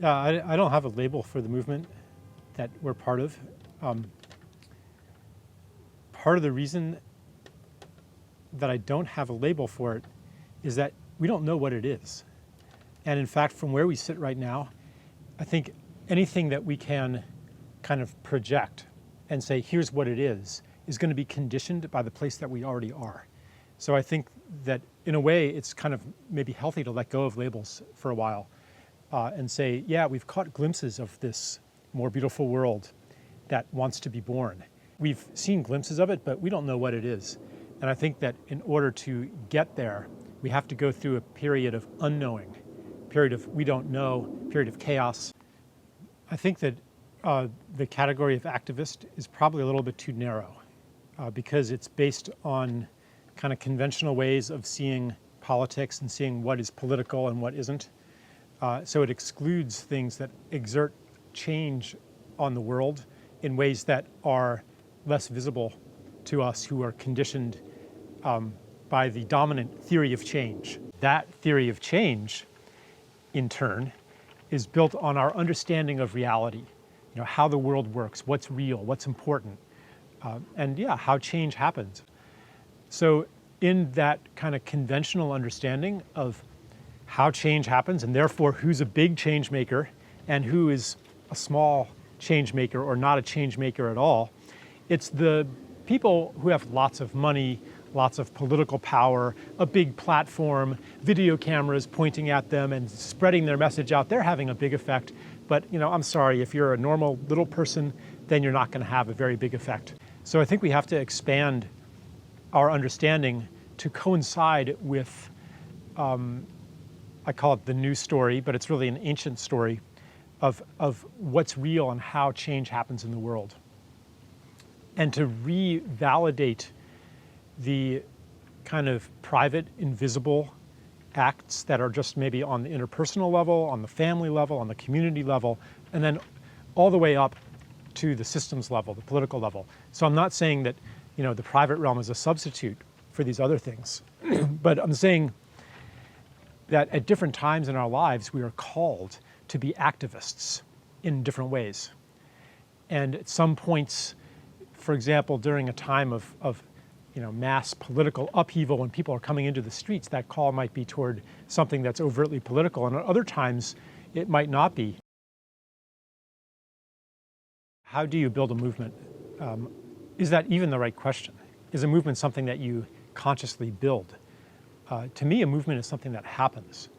Yeah, I don't have a label for the movement that we're part of. Part of the reason that I don't have a label for it is that we don't know what it is. And in fact, from where we sit right now, I think anything that we can kind of project and say, here's what it is going to be conditioned by the place that we already are. So I think that in a way, it's kind of maybe healthy to let go of labels for a while and say, yeah, we've caught glimpses of this more beautiful world that wants to be born. We've seen glimpses of it, but we don't know what it is. And I think that in order to get there, we have to go through a period of unknowing, period of we don't know, period of chaos. I think that the category of activist is probably a little bit too narrow because it's based on kind of conventional ways of seeing politics and seeing what is political and what isn't. So it excludes things that exert change on the world in ways that are less visible to us who are conditioned by the dominant theory of change. That theory of change, in turn, is built on our understanding of reality, how the world works, what's real, what's important, and yeah, how change happens. So in that kind of conventional understanding of how change happens, and therefore who's a big change maker and who is a small change maker or not a change maker at all, it's the people who have lots of money, lots of political power, a big platform, video cameras pointing at them and spreading their message out. They're having a big effect. But I'm sorry, if you're a normal little person, then you're not going to have a very big effect. So I think we have to expand our understanding to coincide with, I call it the new story, but it's really an ancient story of what's real and how change happens in the world. And to revalidate the kind of private, invisible acts that are just maybe on the interpersonal level, on the family level, on the community level, and then all the way up to the systems level, the political level. So I'm not saying that the private realm is a substitute for these other things, but I'm saying that at different times in our lives, we are called to be activists in different ways. And at some points, for example, during a time of mass political upheaval when people are coming into the streets, that call might be toward something that's overtly political, and at other times it might not be. How do you build a movement? Is that even the right question? Is a movement something that you consciously build? To me, a movement is something that happens.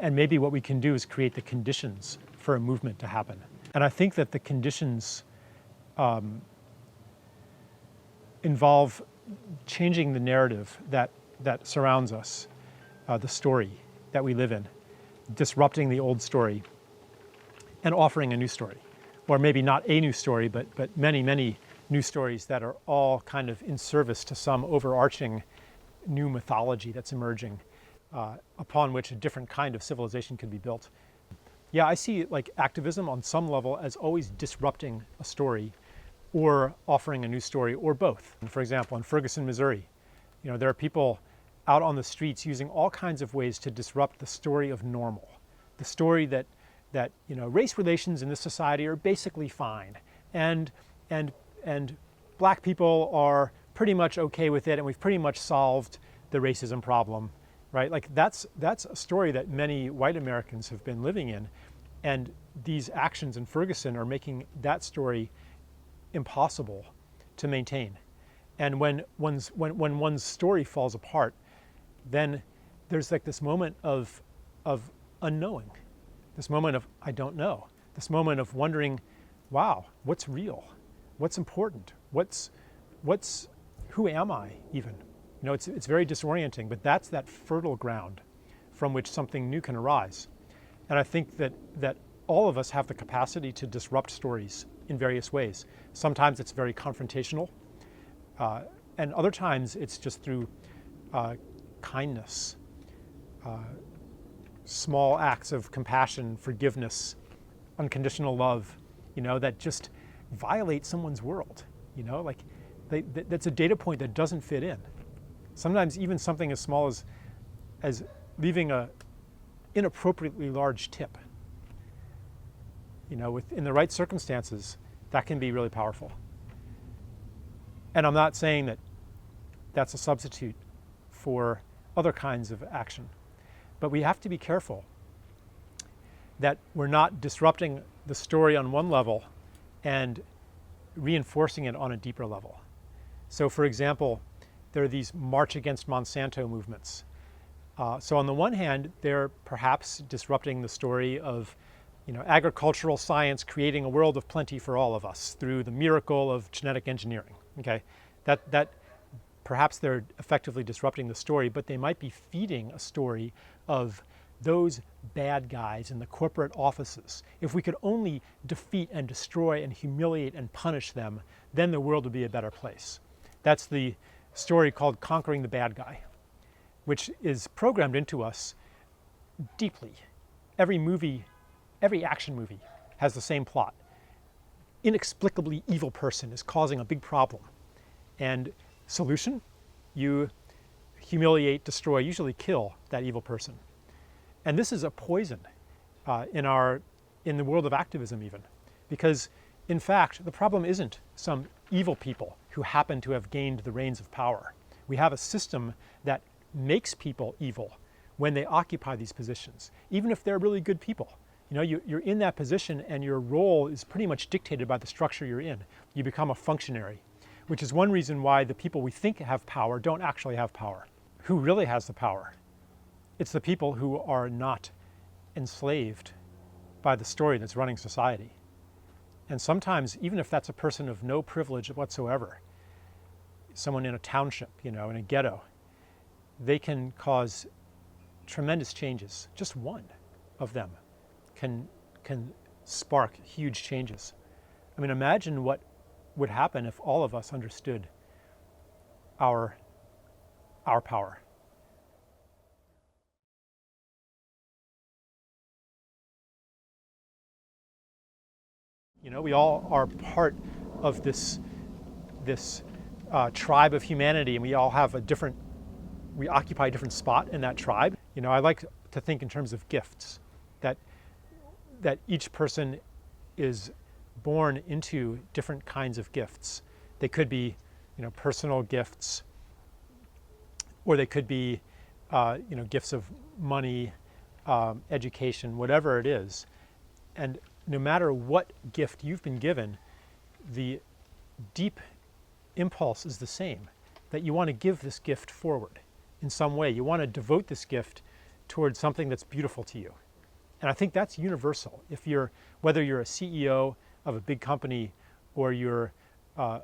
And maybe what we can do is create the conditions for a movement to happen. And I think that the conditions involve changing the narrative that surrounds us, the story that we live in, disrupting the old story and offering a new story. Or maybe not a new story, but many, many new stories that are all kind of in service to some overarching new mythology that's emerging, upon which a different kind of civilization could be built. Yeah, I see like activism on some level as always disrupting a story or offering a new story, or both. For example, in Ferguson, Missouri, there are people out on the streets using all kinds of ways to disrupt the story of normal, the story that race relations in this society are basically fine, and black people are pretty much okay with it, and we've pretty much solved the racism problem, right? Like that's a story that many white Americans have been living in, and these actions in Ferguson are making that story impossible to maintain. And when one's story falls apart, then there's like this moment of unknowing, this moment of I don't know, this moment of wondering, wow, what's real, what's important, who am I even? It's very disorienting, but that's that fertile ground from which something new can arise. And I think that all of us have the capacity to disrupt stories in various ways. Sometimes it's very confrontational, and other times it's just through kindness, small acts of compassion, forgiveness, unconditional love, that just violate someone's world. That's a data point that doesn't fit in. Sometimes even something as small as leaving a inappropriately large tip in the right circumstances, that can be really powerful. And I'm not saying that that's a substitute for other kinds of action, but we have to be careful that we're not disrupting the story on one level and reinforcing it on a deeper level. So for example, there are these March Against Monsanto movements. So on the one hand, they're perhaps disrupting the story of agricultural science creating a world of plenty for all of us through the miracle of genetic engineering. Okay, that perhaps they're effectively disrupting the story, but they might be feeding a story of those bad guys in the corporate offices. If we could only defeat and destroy and humiliate and punish them, then the world would be a better place. That's the story called Conquering the Bad Guy, which is programmed into us deeply. Every movie, every action movie has the same plot. Inexplicably evil person is causing a big problem. And solution, you humiliate, destroy, usually kill that evil person. And this is a poison in the world of activism even, because in fact, the problem isn't some evil people who happen to have gained the reins of power. We have a system that makes people evil when they occupy these positions, even if they're really good people. You're in that position and your role is pretty much dictated by the structure you're in. You become a functionary, which is one reason why the people we think have power don't actually have power. Who really has the power? It's the people who are not enslaved by the story that's running society. And sometimes, even if that's a person of no privilege whatsoever, someone in a township, in a ghetto, they can cause tremendous changes. Just one of them can spark huge changes. I mean, imagine what would happen if all of us understood our power. We all are part of this tribe of humanity, and we all have we occupy a different spot in that tribe. I like to think in terms of gifts, that each person is born into different kinds of gifts. They could be, personal gifts, or they could be, gifts of money, education, whatever it is. And no matter what gift you've been given, the deep impulse is the same, that you want to give this gift forward in some way. You want to devote this gift towards something that's beautiful to you. And I think that's universal. Whether you're a CEO of a big company or you're a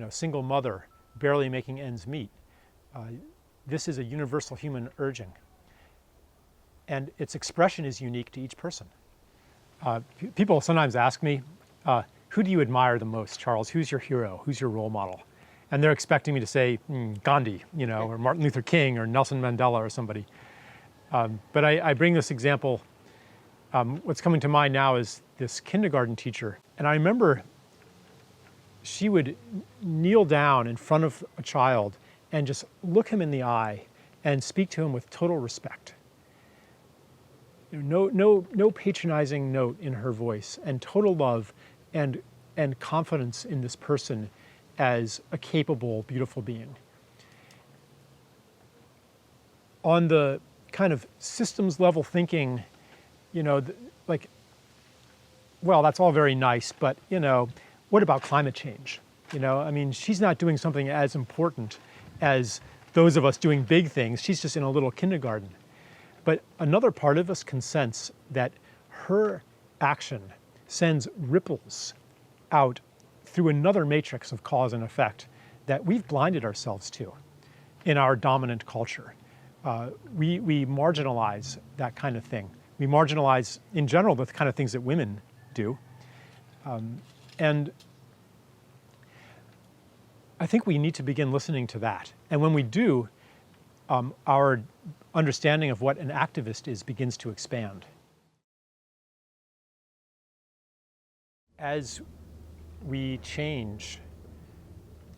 single mother barely making ends meet, this is a universal human urging. And its expression is unique to each person. People sometimes ask me, who do you admire the most, Charles? Who's your hero? Who's your role model? And they're expecting me to say Gandhi, or Martin Luther King or Nelson Mandela or somebody. But I bring this example. What's coming to mind now is this kindergarten teacher. And I remember she would kneel down in front of a child and just look him in the eye and speak to him with total respect. No patronizing note in her voice, and total love and confidence in this person as a capable, beautiful being. On the kind of systems level thinking, well, that's all very nice, but what about climate change? She's not doing something as important as those of us doing big things. She's just in a little kindergarten. But another part of us can sense that her action sends ripples out through another matrix of cause and effect that we've blinded ourselves to in our dominant culture. We marginalize that kind of thing. We marginalize, in general, the kind of things that women do. And I think we need to begin listening to that. And when we do, our understanding of what an activist is begins to expand. As we change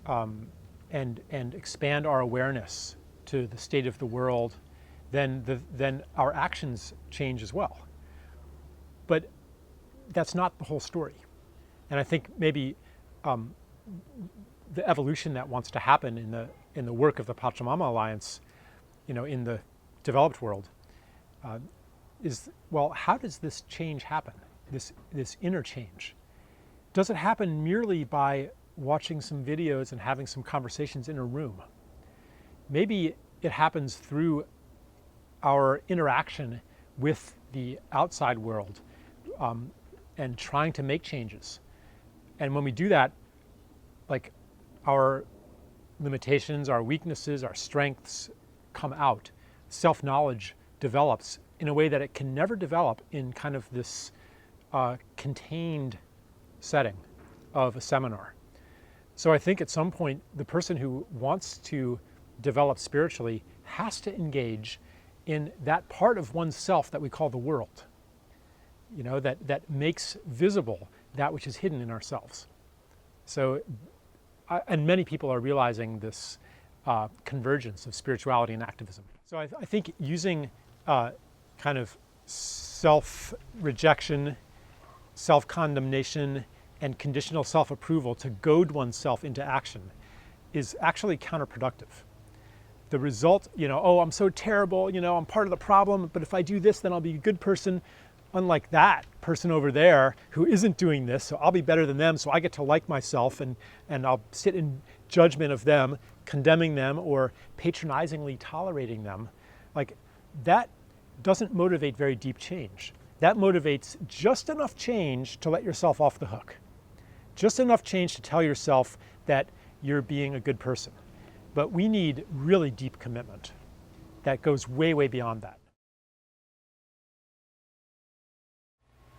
and expand our awareness to the state of the world, then our actions change as well. But that's not the whole story. And I think maybe the evolution that wants to happen in the work of the Pachamama Alliance, in the developed world, is, well, how does this change happen? This inner change. Does it happen merely by watching some videos and having some conversations in a room? Maybe it happens through our interaction with the outside world, and trying to make changes. And when we do that, like, our limitations, our weaknesses, our strengths come out. Self-knowledge develops in a way that it can never develop in kind of this contained setting of a seminar. So I think at some point, the person who wants to develop spiritually has to engage in that part of oneself that we call the world, that makes visible that which is hidden in ourselves. So, and many people are realizing this convergence of spirituality and activism. So I think using kind of self-rejection, self-condemnation, and conditional self-approval to goad oneself into action is actually counterproductive. The result, oh, I'm so terrible, I'm part of the problem, but if I do this, then I'll be a good person. Unlike that person over there who isn't doing this, so I'll be better than them, so I get to like myself, and I'll sit in judgment of them, condemning them, or patronizingly tolerating them. Like, that doesn't motivate very deep change. That motivates just enough change to let yourself off the hook. Just enough change to tell yourself that you're being a good person. But we need really deep commitment that goes way, way beyond that.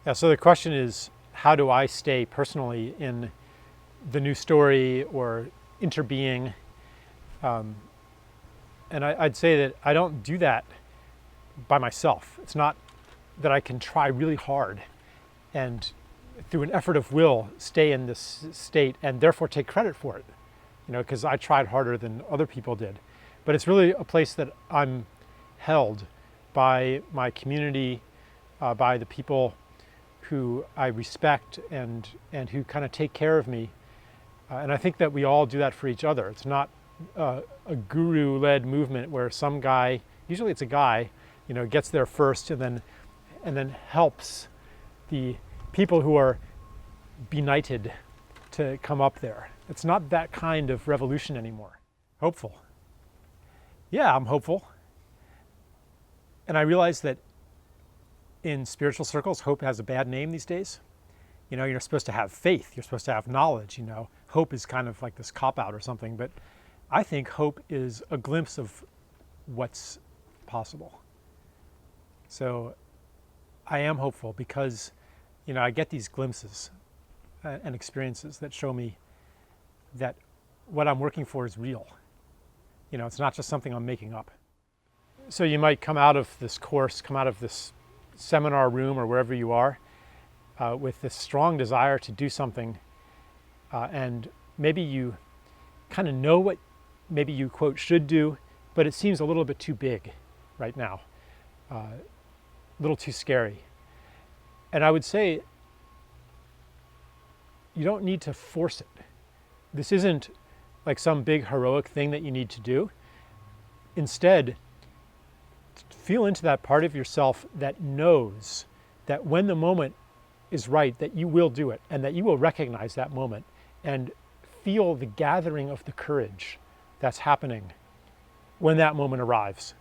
Yeah, so the question is, how do I stay personally in the new story or interbeing? And I'd say that I don't do that by myself. It's not that I can try really hard and through an effort of will stay in this state and therefore take credit for it, because I tried harder than other people did. But it's really a place that I'm held by my community, by the people who I respect and who kind of take care of me. And I think that we all do that for each other. It's not a guru-led movement where some guy, usually it's a guy, gets there first and then helps the people who are benighted to come up there. It's not that kind of revolution anymore. Hopeful. Yeah, I'm hopeful. And I realize that in spiritual circles, hope has a bad name these days. You're supposed to have faith. You're supposed to have knowledge. Hope is kind of like this cop-out or something. But I think hope is a glimpse of what's possible. So I am hopeful because, I get these glimpses and experiences that show me that what I'm working for is real. It's not just something I'm making up. So you might come out of this course, come out of this seminar room or wherever you are with this strong desire to do something, and maybe you kind of know what maybe you, quote, should do, but it seems a little bit too big right now, a little too scary. And I would say you don't need to force it. This isn't like some big heroic thing that you need to do. Instead, feel into that part of yourself that knows that when the moment is right, that you will do it and that you will recognize that moment, and feel the gathering of the courage that's happening when that moment arrives.